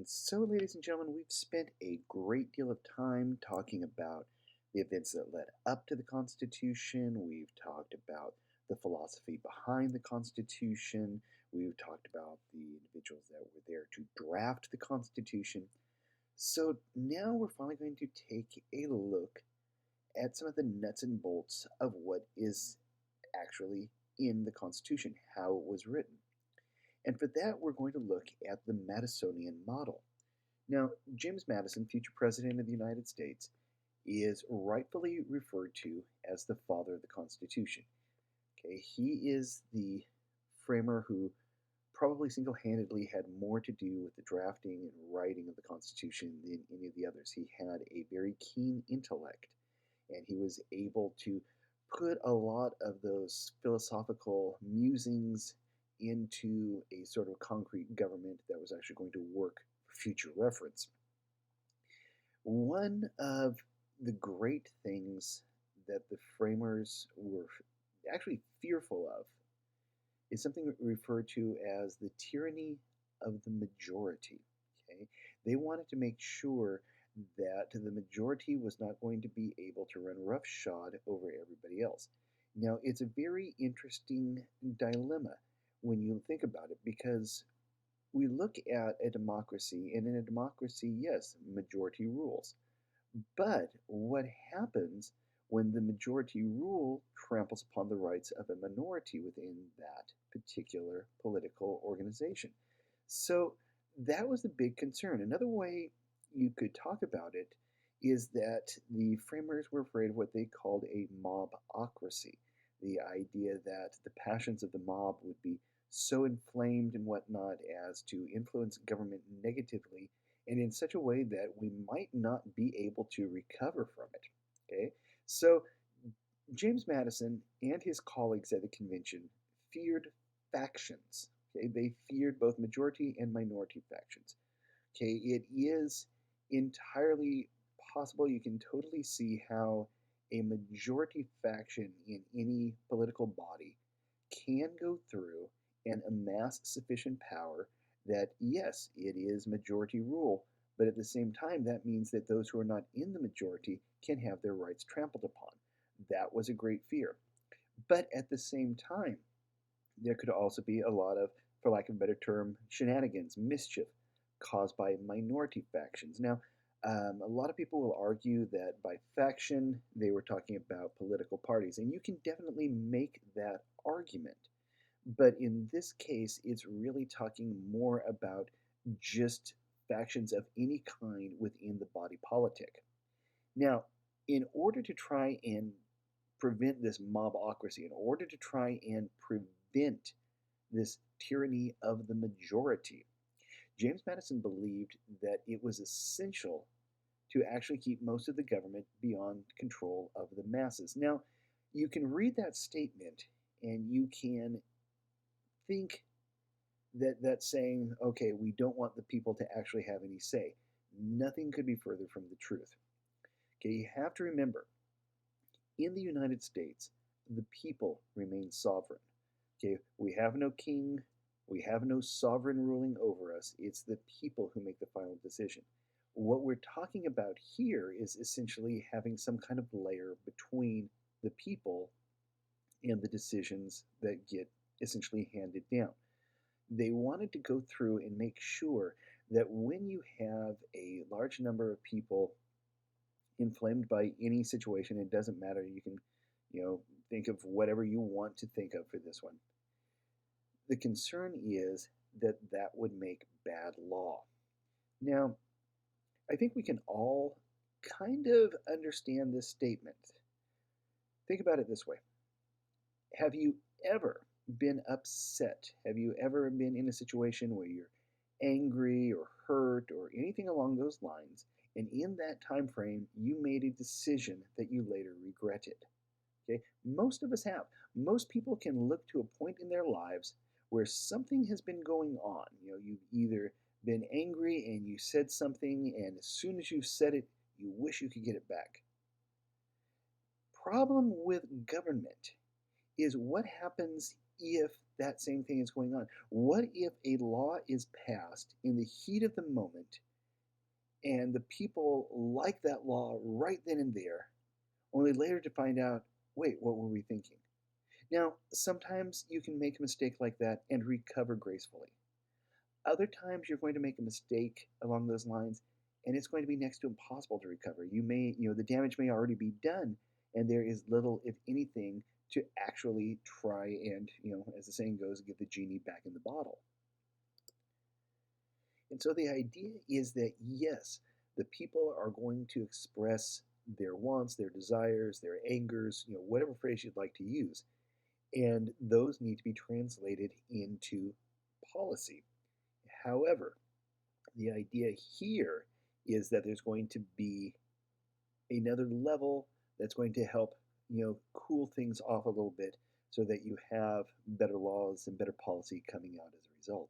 And so, ladies and gentlemen, we've spent a great deal of time talking about the events that led up to the Constitution. We've talked about the philosophy behind the Constitution. We've talked about the individuals that were there to draft the Constitution. So now we're finally going to take a look at some of the nuts and bolts of what is actually in the Constitution, how it was written. And for that, we're going to look at the Madisonian model. Now, James Madison, future President of the United States, is rightfully referred to as the father of the Constitution. Okay, he is the framer who probably single-handedly had more to do with the drafting and writing of the Constitution than any of the others. He had a very keen intellect, and he was able to put a lot of those philosophical musings into a sort of concrete government that was actually going to work for future reference. One of the great things that the framers were actually fearful of is something referred to as the tyranny of the majority. Okay? They wanted to make sure that the majority was not going to be able to run roughshod over everybody else. Now, it's a very interesting dilemma when you think about it, because we look at a democracy, and in a democracy, yes, majority rules. But what happens when the majority rule tramples upon the rights of a minority within that particular political organization? So that was the big concern. Another way you could talk about it is that the framers were afraid of what they called a mobocracy, the idea that the passions of the mob would be so inflamed and whatnot as to influence government negatively and in such a way that we might not be able to recover from it. Okay, so James Madison and his colleagues at the convention feared factions. Okay, they feared both majority and minority factions. Okay, it is entirely possible, you can totally see how a majority faction in any political body can go through and amass sufficient power that, yes, it is majority rule, but at the same time, that means that those who are not in the majority can have their rights trampled upon. That was a great fear. But at the same time, there could also be a lot of, for lack of a better term, shenanigans, mischief caused by minority factions. Now, a lot of people will argue that by faction, they were talking about political parties, and you can definitely make that argument. But in this case, it's really talking more about just factions of any kind within the body politic. Now, in order to try and prevent this mobocracy, in order to try and prevent this tyranny of the majority, James Madison believed that it was essential to actually keep most of the government beyond control of the masses. Now, you can read that statement and you can think that that's saying, okay, we don't want the people to actually have any say. Nothing could be further from the truth. Okay, you have to remember, in the United States, the people remain sovereign. Okay, we have no king, we have no sovereign ruling over us. It's the people who make the final decision. What we're talking about here is essentially having some kind of layer between the people and the decisions that get essentially handed down. They wanted to go through and make sure that when you have a large number of people inflamed by any situation, it doesn't matter, you can, think of whatever you want to think of for this one. The concern is that that would make bad law. Now, I think we can all kind of understand this statement. Think about it this way. Have you ever been upset? Have you ever been in a situation where you're angry or hurt or anything along those lines, and in that time frame you made a decision that you later regretted? Okay, most of us have. Most people can look to a point in their lives where something has been going on. You've either been angry and you said something, and as soon as you said it, you wish you could get it back. Problem with government is what happens if that same thing is going on? What if a law is passed in the heat of the moment and the people like that law right then and there, only later to find out, wait, what were we thinking? Now, sometimes you can make a mistake like that and recover gracefully. Other times you're going to make a mistake along those lines and it's going to be next to impossible to recover. The damage may already be done and there is little, if anything, to actually try and, as the saying goes, get the genie back in the bottle. And so the idea is that yes, the people are going to express their wants, their desires, their angers, whatever phrase you'd like to use. And those need to be translated into policy. However, the idea here is that there's going to be another level that's going to help, cool things off a little bit so that you have better laws and better policy coming out as a result.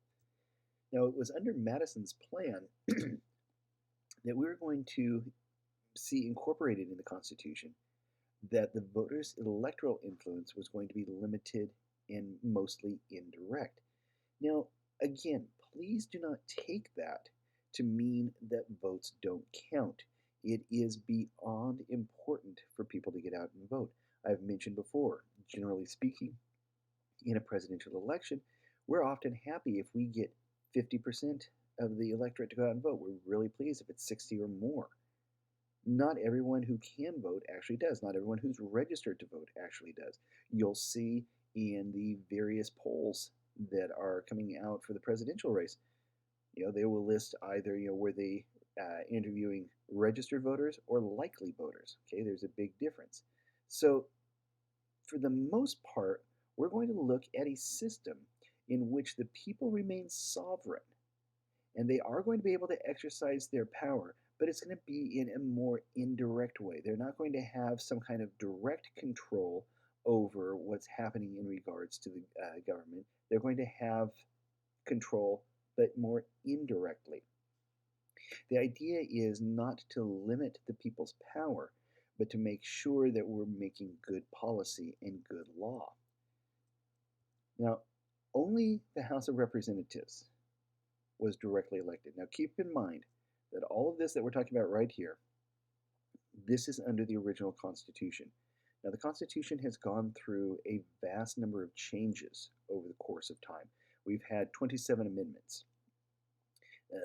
Now, it was under Madison's plan that we were going to see incorporated in the Constitution that the voters' electoral influence was going to be limited and mostly indirect. Now, again, please do not take that to mean that votes don't count. It is beyond important for people to get out and vote. I've mentioned before, generally speaking, in a presidential election, we're often happy if we get 50% of the electorate to go out and vote. We're really pleased if it's 60 or more. Not everyone who can vote actually does. Not everyone who's registered to vote actually does. You'll see in the various polls that are coming out for the presidential race, they will list either, were they interviewing registered voters or likely voters. Okay, there's a big difference. So for the most part, we're going to look at a system in which the people remain sovereign and they are going to be able to exercise their power, but it's going to be in a more indirect way. They're not going to have some kind of direct control over what's happening in regards to the government. They're going to have control, but more indirectly. The idea is not to limit the people's power, but to make sure that we're making good policy and good law. Now, only the House of Representatives was directly elected. Now, keep in mind that all of this that we're talking about right here, this is under the original Constitution. Now, the Constitution has gone through a vast number of changes over the course of time. We've had 27 amendments.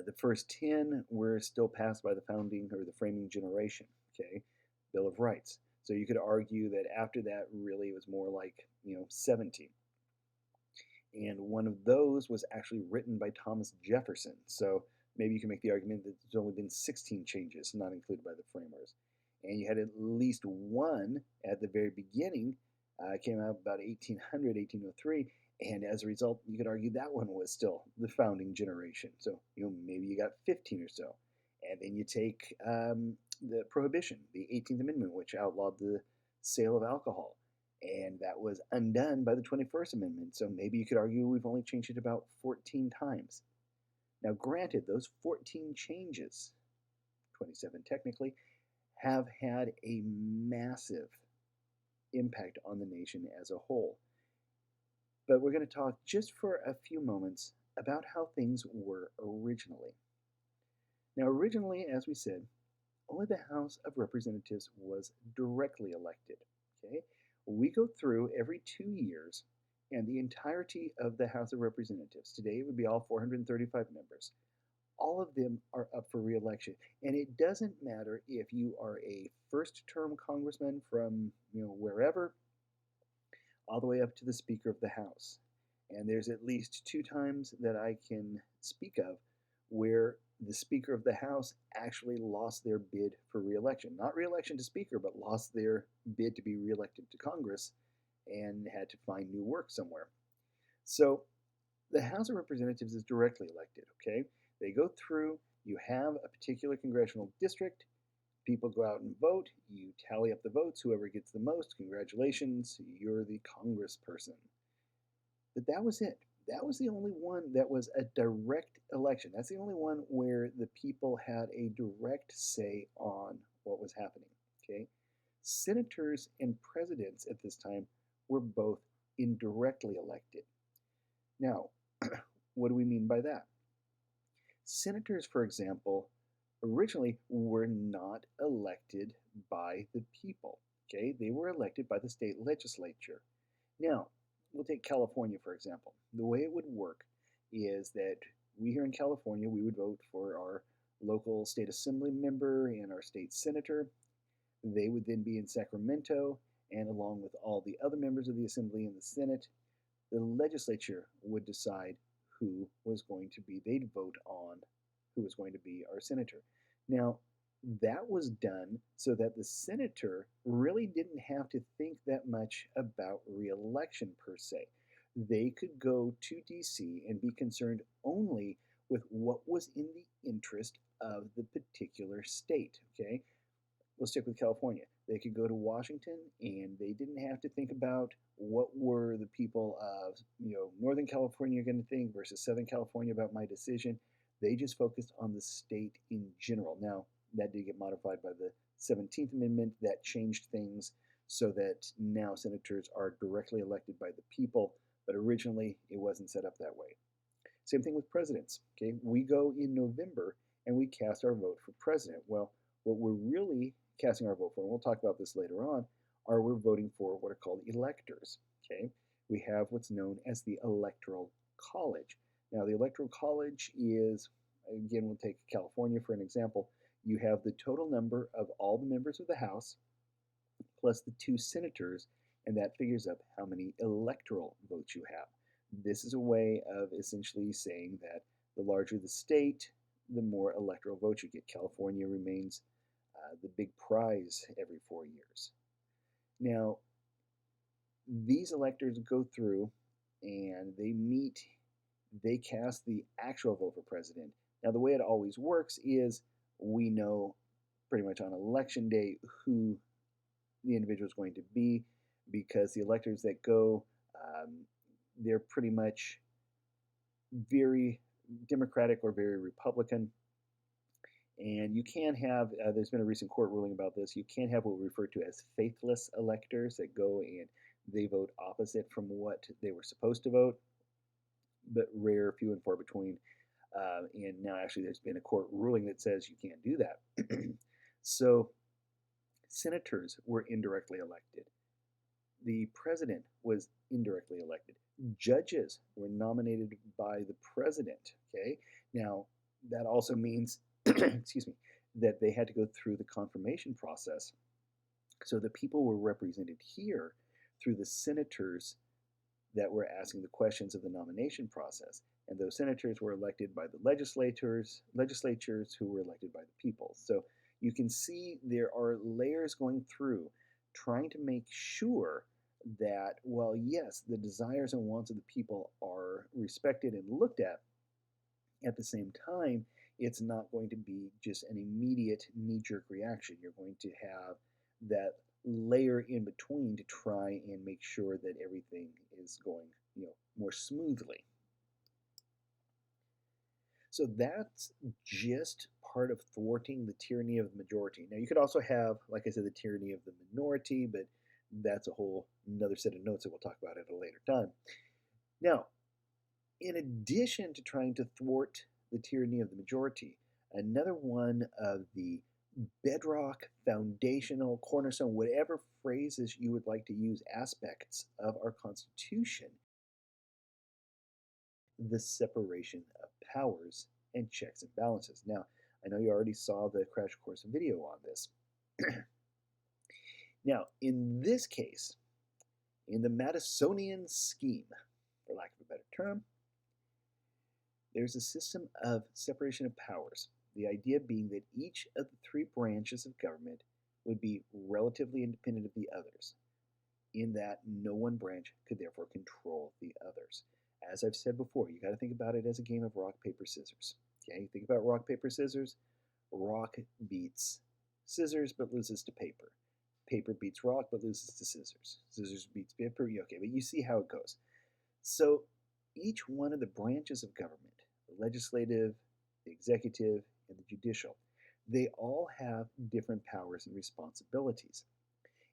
The first 10 were still passed by the founding or the framing generation, okay? Bill of Rights. So you could argue that after that, really, it was more like, 17. And one of those was actually written by Thomas Jefferson. So maybe you can make the argument that there's only been 16 changes, not included by the framers. And you had at least one at the very beginning, came out about 1800, 1803, and as a result, you could argue that one was still the founding generation. So, maybe you got 15 or so. And then you take the Prohibition, the 18th Amendment, which outlawed the sale of alcohol. And that was undone by the 21st Amendment. So maybe you could argue we've only changed it about 14 times. Now, granted, those 14 changes, 27 technically, have had a massive impact on the nation as a whole. But we're going to talk just for a few moments about how things were originally. Now, originally, as we said, only the House of Representatives was directly elected. Okay? We go through every 2 years, and the entirety of the House of Representatives, today it would be all 435 members, all of them are up for re-election. And it doesn't matter if you are a first-term congressman from wherever, all the way up to the Speaker of the House. And there's at least 2 times that I can speak of where the Speaker of the House actually lost their bid for re-election. Not re-election to Speaker, but lost their bid to be re-elected to Congress and had to find new work somewhere. So the House of Representatives is directly elected, okay? They go through, you have a particular congressional district, people go out and vote, you tally up the votes, whoever gets the most, congratulations, you're the congressperson. But that was it. That was the only one that was a direct election. That's the only one where the people had a direct say on what was happening, okay? Senators and presidents at this time were both indirectly elected. Now, what do we mean by that? Senators, for example, originally were not elected by the people. Okay, they were elected by the state legislature. Now, we'll take California, for example. The way it would work is that we here in California, we would vote for our local state assembly member and our state senator. They would then be in Sacramento, and along with all the other members of the assembly and the Senate, the legislature would decide who was going to be, they'd vote on who was going to be our senator. Now, that was done so that the senator really didn't have to think that much about reelection per se. They could go to DC and be concerned only with what was in the interest of the particular state. Okay, we'll stick with California. They could go to Washington and they didn't have to think about what were the people of Northern California going to think versus Southern California about my decision. They just focused on the state in general. Now, that did get modified by the 17th Amendment. That changed things so that now senators are directly elected by the people, but originally it wasn't set up that way. Same thing with presidents. Okay, we go in November and we cast our vote for president. Well, what we're really casting our vote for, and we'll talk about this later on, are we're voting for what are called electors. Okay, we have what's known as the Electoral College. Now, the Electoral College is, again, we'll take California for an example. You have the total number of all the members of the House plus the 2 senators, and that figures up how many electoral votes you have. This is a way of essentially saying that the larger the state, the more electoral votes you get. California remains the big prize every 4 years. Now, these electors go through and they meet, they cast the actual vote for president. Now, the way it always works is we know pretty much on election day who the individual is going to be, because the electors that go, they're pretty much very Democratic or very Republican. And you can have, there's been a recent court ruling about this, you can have what we refer to as faithless electors that go and they vote opposite from what they were supposed to vote, but rare, few and far between. And now actually there's been a court ruling that says you can't do that. So senators were indirectly elected. The president was indirectly elected. Judges were nominated by the president. Okay, now that also means, excuse me, that they had to go through the confirmation process. So the people were represented here through the senators that were asking the questions of the nomination process. And those senators were elected by the legislatures who were elected by the people. So you can see there are layers going through trying to make sure that, well, yes, the desires and wants of the people are respected and looked at the same time, it's not going to be just an immediate knee-jerk reaction. You're going to have that layer in between to try and make sure that everything is going, more smoothly. So that's just part of thwarting the tyranny of the majority. Now, you could also have, like I said, the tyranny of the minority, but that's a whole another set of notes that we'll talk about at a later time. Now, in addition to trying to thwart the tyranny of the majority, another one of the bedrock, foundational, cornerstone, whatever phrases you would like to use, aspects of our Constitution, the separation of powers and checks and balances. Now, I know you already saw the crash course video on this. Now, in this case, in the Madisonian scheme, for lack of a better term, there's a system of separation of powers. The idea being that each of the 3 branches of government would be relatively independent of the others, in that no one branch could therefore control the others. As I've said before, you got to think about it as a game of rock, paper, scissors. Okay, think about rock, paper, scissors. Rock beats scissors but loses to paper. Paper beats rock but loses to scissors. Scissors beats paper. Okay, but you see how it goes. So each one of the branches of government, the legislative, the executive, and the judicial, they all have different powers and responsibilities.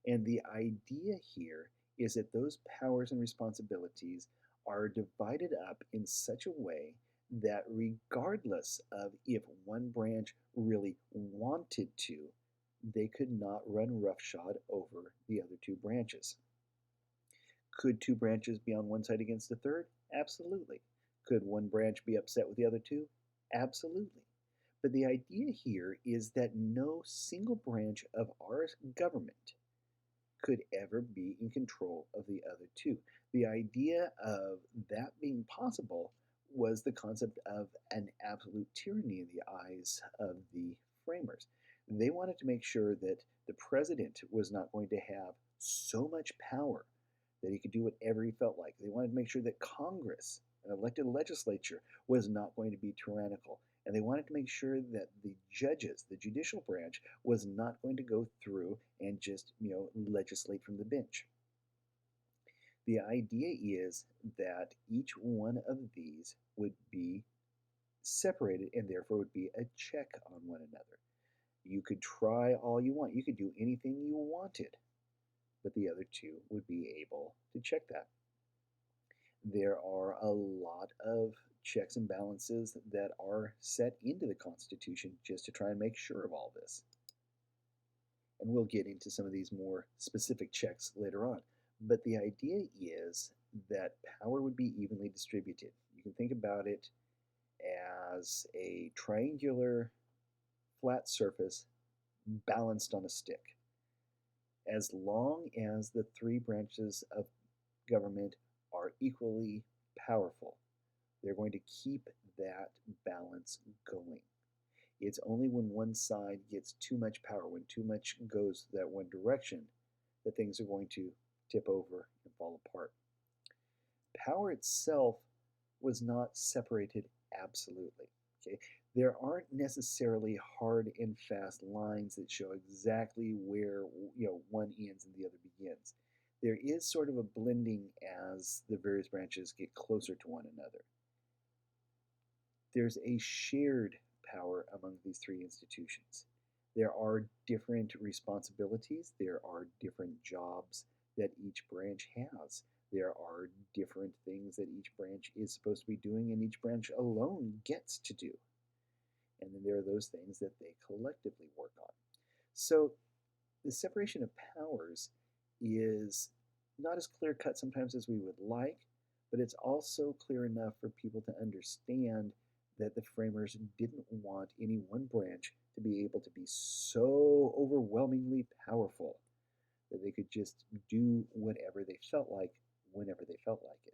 And the idea here is that those powers and responsibilities are divided up in such a way that regardless of if one branch really wanted to, they could not run roughshod over the other two branches. Could two branches be on one side against the third? Absolutely. Could one branch be upset with the other two? Absolutely. But the idea here is that no single branch of our government could ever be in control of the other two. The idea of that being possible was the concept of an absolute tyranny in the eyes of the framers. They wanted to make sure that the president was not going to have so much power that he could do whatever he felt like. They wanted to make sure that Congress, an elected legislature, was not going to be tyrannical. And they wanted to make sure that the judges, the judicial branch, was not going to go through and just, legislate from the bench. The idea is that each one of these would be separated and therefore would be a check on one another. You could try all you want. You could do anything you wanted, but the other two would be able to check that. There are a lot of checks and balances that are set into the Constitution just to try and make sure of all this. And we'll get into some of these more specific checks later on. But the idea is that power would be evenly distributed. You can think about it as a triangular flat surface balanced on a stick. As long as the three branches of government are equally powerful, they're going to keep that balance going. It's only when one side gets too much power, when too much goes that one direction, that things are going to tip over and fall apart. Power itself was not separated absolutely. Okay? There aren't necessarily hard and fast lines that show exactly where one ends and the other begins. There is sort of a blending as the various branches get closer to one another. There's a shared power among these three institutions. There are different responsibilities, there are different jobs that each branch has. There are different things that each branch is supposed to be doing and each branch alone gets to do. And then there are those things that they collectively work on. So the separation of powers is not as clear cut sometimes as we would like, but it's also clear enough for people to understand that the framers didn't want any one branch to be able to be so overwhelmingly powerful that they could just do whatever they felt like whenever they felt like it.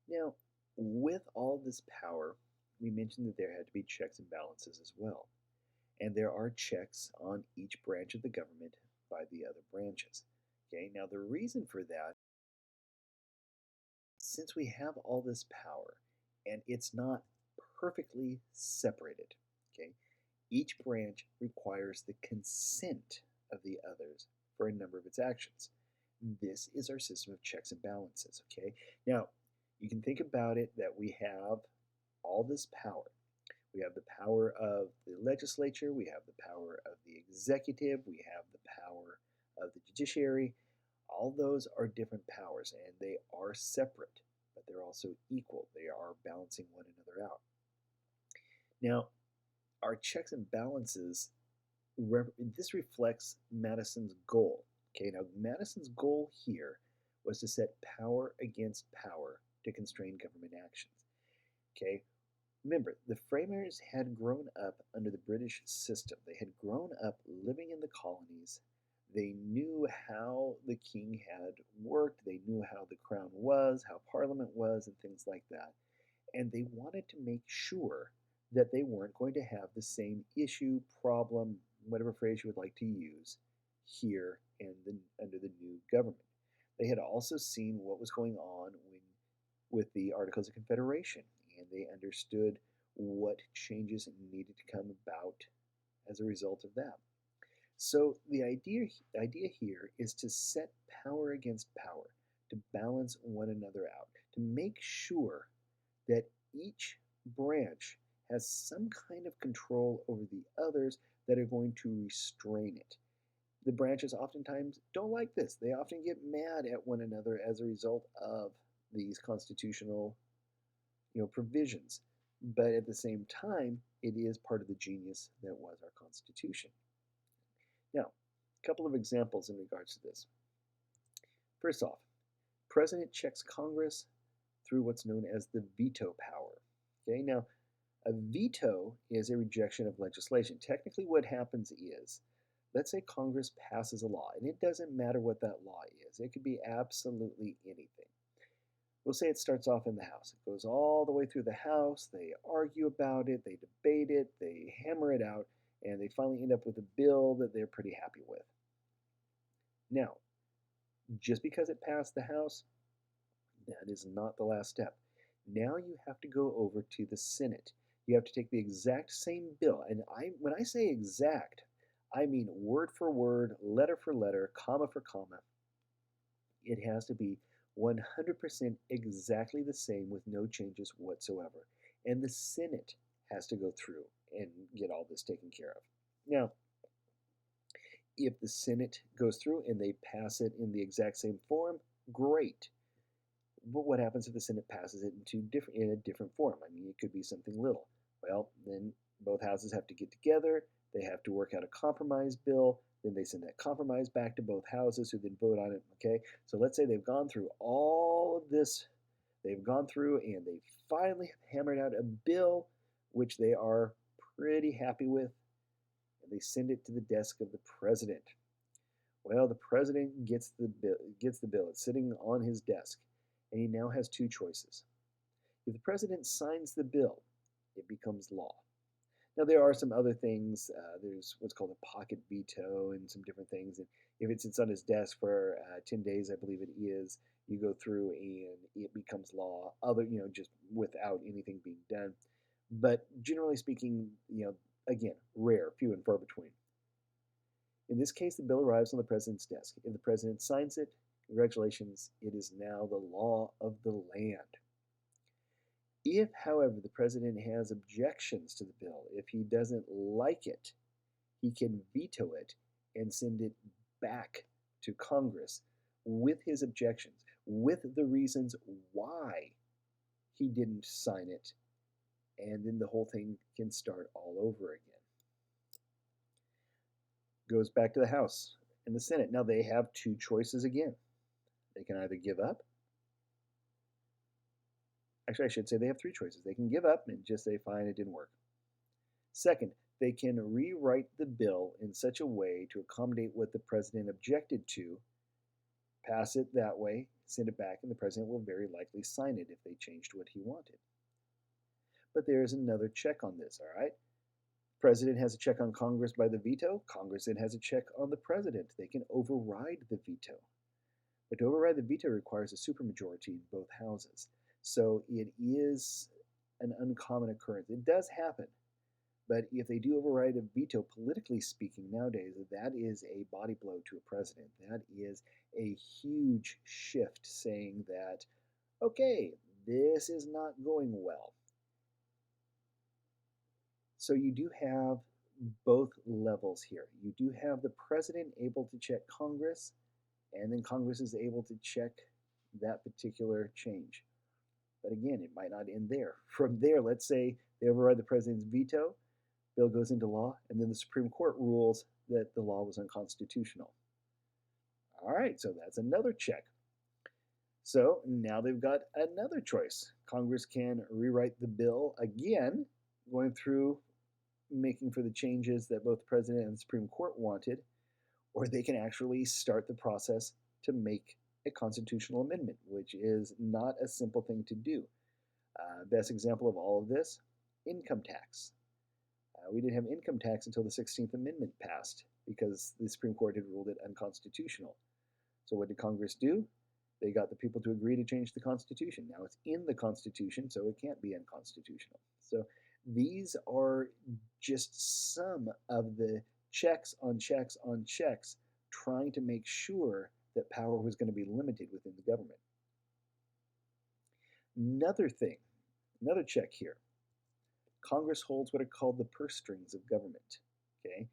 Now, with all this power, we mentioned that there had to be checks and balances as well. And there are checks on each branch of the government by the other branches. Okay, now the reason for that, since we have all this power and it's not perfectly separated, okay, each branch requires the consent of the others for a number of its actions. This is our system of checks and balances, okay? Now, you can think about it that we have all this power. We have the power of the legislature, we have the power of the executive, we have the power of the judiciary. All those are different powers and they are separate, but they're also equal. They are balancing one another out. Now, our checks and balances, this reflects Madison's goal. Okay, now Madison's goal here was to set power against power to constrain government actions. Okay, remember, the framers had grown up under the British system. They had grown up living in the colonies. They knew how the king had worked. They knew how the crown was, how parliament was, and things like that. And they wanted to make sure that they weren't going to have the same issue, problem, whatever phrase you would like to use, here and under the new government. They had also seen what was going on with the Articles of Confederation, and they understood what changes needed to come about as a result of that. So the idea here is to set power against power, to balance one another out, to make sure that each branch has some kind of control over the others that are going to restrain it. The branches oftentimes don't like this. They often get mad at one another as a result of these constitutional, provisions. But at the same time, it is part of the genius that was our Constitution. Now, a couple of examples in regards to this. First off, President checks Congress through what's known as the veto power. Okay, now a veto is a rejection of legislation. Technically, what happens is, let's say Congress passes a law, and it doesn't matter what that law is. It could be absolutely anything. We'll say it starts off in the House. It goes all the way through the House. They argue about it, they debate it, they hammer it out, and they finally end up with a bill that they're pretty happy with. Now, just because it passed the House, that is not the last step. Now you have to go over to the Senate. You have to take the exact same bill. And when I say exact, I mean word for word, letter for letter, comma for comma. It has to be 100% exactly the same with no changes whatsoever. And the Senate has to go through and get all this taken care of. Now, if the Senate goes through and they pass it in the exact same form, great. But what happens if the Senate passes it in a different form? I mean, it could be something little. Well, then both houses have to get together. They have to work out a compromise bill. Then they send that compromise back to both houses who then vote on it. Okay, so let's say they've gone through all of this. They've gone through and they finally have hammered out a bill which they are pretty happy with. And they send it to the desk of the president. Well, the president gets the bill. It's sitting on his desk. And he now has two choices. If the president signs the bill, it becomes law. Now, there are some other things. There's what's called a pocket veto and some different things. And if it sits on his desk for 10 days, I believe it is, you go through and it becomes law, just without anything being done. But generally speaking, again, rare, few and far between. In this case, the bill arrives on the president's desk. If the president signs it, congratulations, it is now the law of the land. If, however, the president has objections to the bill, if he doesn't like it, he can veto it and send it back to Congress with his objections, with the reasons why he didn't sign it, and then the whole thing can start all over again. Goes back to the House and the Senate. Now they have two choices again. They can either give up. Actually, I should say they have three choices. They can give up and just say, fine, it didn't work. Second, they can rewrite the bill in such a way to accommodate what the president objected to, pass it that way, send it back, and the president will very likely sign it if they changed what he wanted. But there is another check on this, all right? President has a check on Congress by the veto. Congress then has a check on the president. They can override the veto. But to override the veto requires a supermajority in both houses. So it is an uncommon occurrence. It does happen. But if they do override a veto, politically speaking, nowadays, that is a body blow to a president. That is a huge shift saying that, okay, this is not going well. So you do have both levels here. You do have the president able to check Congress, and then Congress is able to check that particular change. But again, it might not end there. From there, let's say they override the president's veto, bill goes into law, and then the Supreme Court rules that the law was unconstitutional. All right, so that's another check. So now they've got another choice. Congress can rewrite the bill again, going through making for the changes that both the president and the Supreme Court wanted, or they can actually start the process to make a constitutional amendment, which is not a simple thing to do. Best example of all of this, income tax. We didn't have income tax until the 16th Amendment passed because the Supreme Court had ruled it unconstitutional. So what did Congress do? They got the people to agree to change the Constitution. Now it's in the Constitution, so it can't be unconstitutional. So these are just some of the checks on checks on checks trying to make sure that power was going to be limited within the government. Another thing, another check here. Congress holds what are called the purse strings of government. Okay,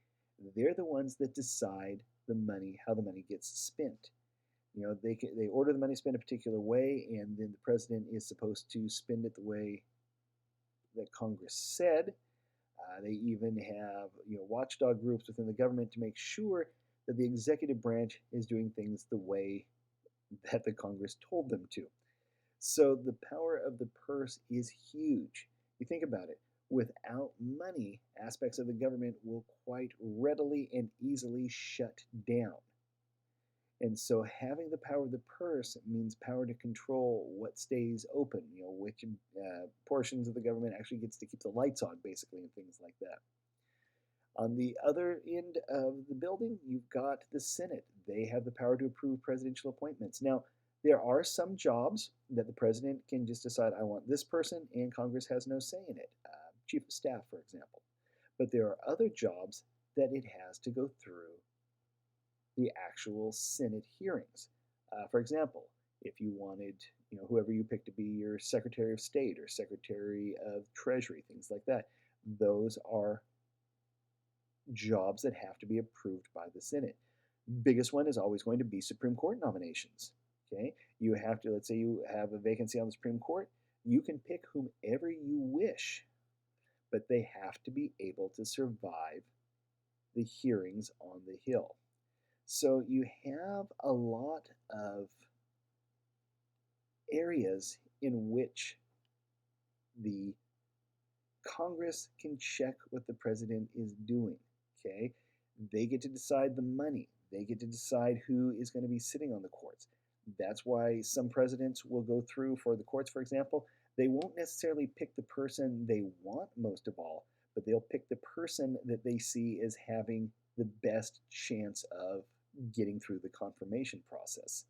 they're the ones that decide the money, how the money gets spent. They order the money spent a particular way, and then the president is supposed to spend it the way that Congress said. They even have watchdog groups within the government to make sure that the executive branch is doing things the way that the Congress told them to. So the power of the purse is huge. You think about it. Without money, aspects of the government will quite readily and easily shut down. And so having the power of the purse means power to control what stays open, which portions of the government actually gets to keep the lights on, basically, and things like that. On the other end of the building, you've got the Senate. They have the power to approve presidential appointments. Now, there are some jobs that the president can just decide, I want this person, and Congress has no say in it. Chief of staff, for example. But there are other jobs that it has to go through the actual Senate hearings. For example, if you wanted, whoever you pick to be your Secretary of State or Secretary of Treasury, things like that, those are jobs that have to be approved by the Senate. Biggest one is always going to be Supreme Court nominations. Okay, you have to, let's say you have a vacancy on the Supreme Court, you can pick whomever you wish, but they have to be able to survive the hearings on the Hill. So you have a lot of areas in which the Congress can check what the president is doing. Okay, they get to decide the money. They get to decide who is going to be sitting on the courts. That's why some presidents will go through for the courts, for example. They won't necessarily pick the person they want most of all, but they'll pick the person that they see as having the best chance of getting through the confirmation process.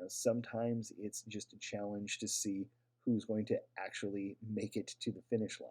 Sometimes it's just a challenge to see who's going to actually make it to the finish line.